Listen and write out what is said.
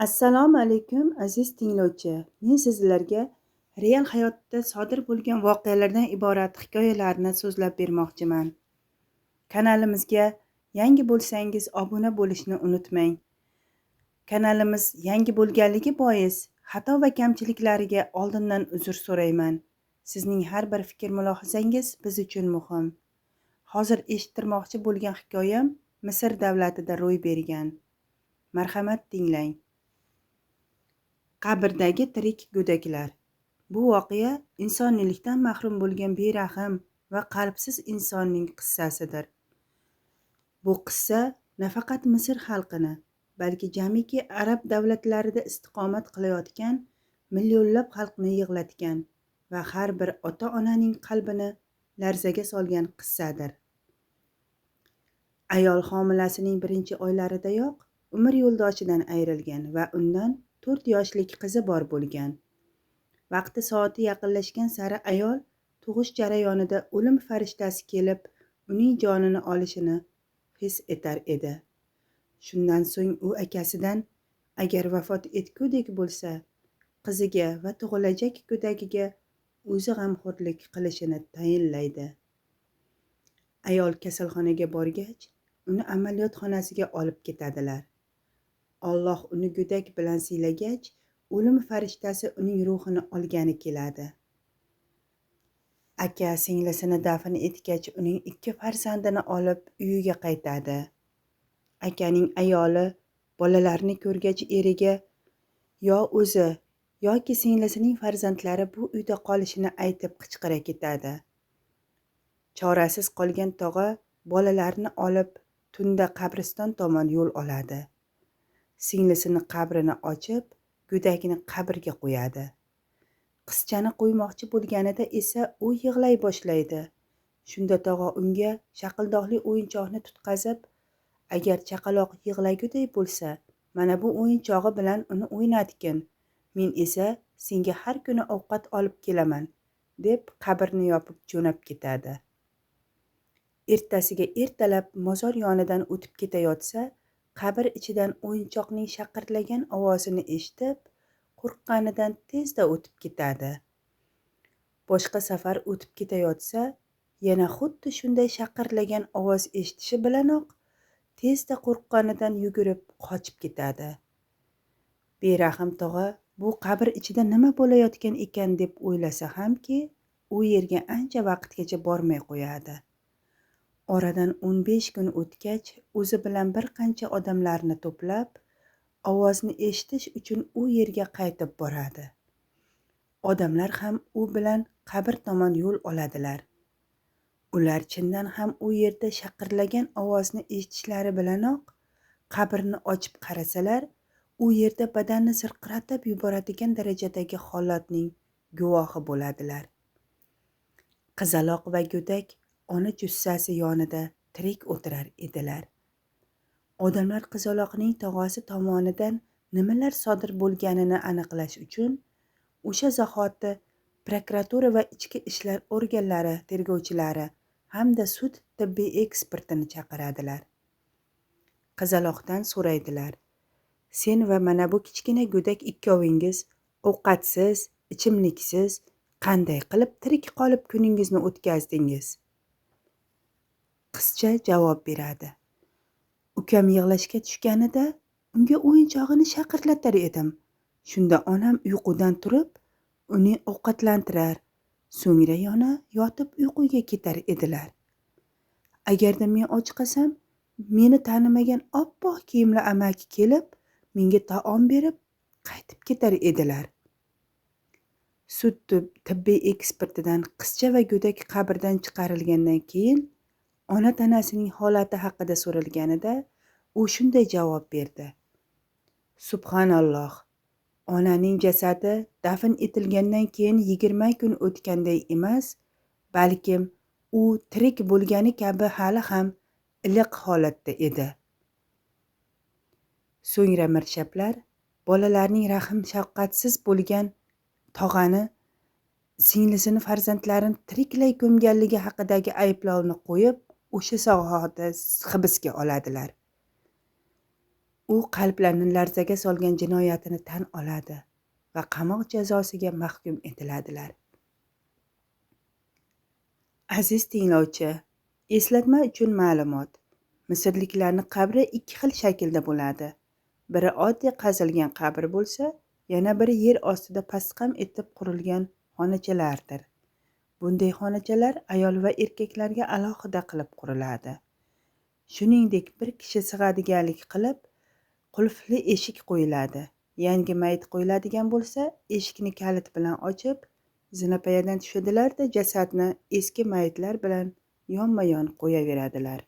Assalomu alaykum aziz tinglovchi. Men sizlarga real hayotda sodir bo'lgan voqealardan iborat hikoyalarni so'zlab bermoqchiman. Kanalimizga yangi bo'lsangiz obuna bo'lishni unutmang. Kanalimiz yangi bo'lganligi bois xato va kamchiliklariga oldindan uzr so'rayman. Sizning har bir fikr mulohazangiz biz uchun muhim. Hozir eshittirmoqchi bo'lgan hikoyam Misr davlatida ro'y bergan. Marhamat tinglang. Qabrdagi tirik go'daklar. Bu voqea insoniylikdan mahrum bo'lgan berahm va qalbsiz insonning qissasidir. Bu qissa nafaqat Misr xalqini, balki jamiki arab davlatlarida istiqomat qilayotgan millionlab xalqni yig'latgan va har bir ota-onaning qalbini larzaga solgan qissadir. Ayol homilasining birinchi oylaridayoq umr yo'ldoshidan ayrilgan va undan 4 yoshlik qizi bor bo'lgan. Vaqti soati yaqinlashgan sari ayol tug'ish jarayonida o'lim farishtasi kelib, uning jonini olishini his etar edi. Shundan so'ng u akasidan agar vafot etgudek bo'lsa, qiziga va tug'ilajak go'dagiga o'zi g'amxo'rlik qilishini tayinlaydi. Ayol kasalxonaga borgach, uni amaliyot xonasiga olib ketadilar. Alloh uni go'dak bilan siylagach, o'lim farishtasi uning ruhini olgani keladi. Aka singlisini dafn etgach, uning 2 farzandini olib uyiga qaytadi. Akaning ayoli bolalarni ko'rgach eriga yo o'zi yoki singlisining farzandlari bu uyda qolishini aytib qichqira ketadi. Chorasiz qolgan tog'a bolalarni olib tunda qabriston tomon yo'l oladi. Singlisini qabrini ochib, go'dakni qabrga qo'yadi. Qizchani qo'ymoqchi bo'lganida esa u yig'lay boshlaydi. Shunda tog'a unga shaqildoqli o'yinchoqni tutqazib, agar chaqaloq yig'laguday bo'lsa, mana bu o'yinchog'i bilan uni o'ynatgin. Men esa senga har kuni ovqat olib kelaman, deb qabrni yopib jo'nab ketadi. Ertasiga ertalab mozor yonidan o'tib ketayotsa, qabr ichidan o'yinchoqning shaqirlagan ovozini eshitib, qo'rqqanidan tezda o'tib ketadi. Boshqa safar o'tib ketayotsa, yana xuddi shunday shaqirlagan ovoz eshitishi bilanoq tezda qo'rqqanidan yugurib qochib ketadi. Berahm tog'a bu qabr ichida nima bo'layotgan ekan deb o'ylasa hamki, u yerga ancha vaqtgacha bormay qo'yadi. Oradan 15 kun o'tgach, o'zi bilan bir qancha odamlarni to'plab, ovozni eshitish uchun u yerga qaytib boradi. Odamlar ham u bilan qabr tomon yo'l oladilar. Ular chindan ham u yerda shaqirlagan ovozni eshitishlari bilanoq qabrni ochib qarasalar, u yerda badanni zirqiratib yuboradigan darajadagi holatning guvohi bo'ladilar. Qizaloq va go'dak ona jussasi yonida tirik o'tirar edilar. Odamlar qizaloqning tog'asi tomonidan nimalar sodir bo'lganini aniqlash uchun o'sha zahoti prokuratura va ichki ishlar organlari tergovchilari hamda sud tibbiy ekspertini chaqiradilar. Qizaloqdan so'raydilar: sen va mana bu kichkina go'dak ikkovingiz ovqatsiz, ichimliksiz qanday qilib tirik qolib kuningizni o'tkazdingiz? Qizcha javob beradi: ukam yig'lashga tushganida unga o'yinchog'ini shaqirlatar edim. Shunda onam uyqudan turib, uni ovqatlantirar, so'ngra yana yotib uyquga ketar edilar. Agarda men och qolsam, meni tanimagan oppoq kiyimli amaki kelib, menga taom berib, qaytib ketar edilar. Sud tibbiy ekspertidan qizcha va go'dak qabrdan chiqarilgandan keyin ona tanasining holati haqida so'ralganida, u shunday javob berdi: Subhanalloh, onaning jasadi dafn etilgandan keyin 20 kun o'tganday emas, balkim u tirik bo'lgani kabi hali ham iliq holatda edi. So'ngra mirshablar bolalarning rahm shafqatsiz bo'lgan tog'ani, singlisini farzandlarini tiriklay ko'mganligi haqidagi ayblovni qo'yib, o'sha sohada hibsga oladilar. u qalblarni larzaga solgan jinoyatini tan oladi va qamoq jazosiga mahkum etiladilar. Aziz tinglovchi, eslatma uchun ma'lumot. Misrliklarning qabri ikki xil shaklda bo'ladi. Biri oddiy qazilgan qabr bo'lsa, yana biri yer ostida pasqam etib qurilgan xonachalardir. Bunday xonachalar ayol va erkaklarga alohida qilib quriladi. Shuningdek, bir kishi sig'adiganlik qilib qulfli eshik qo'yiladi. Yangi mayit qo'yiladigan bo'lsa, eshikni kalit bilan ochib, zinapoyadan tushadilar-da jasadni eski mayitlar bilan yonma-yon qo'yaveradilar.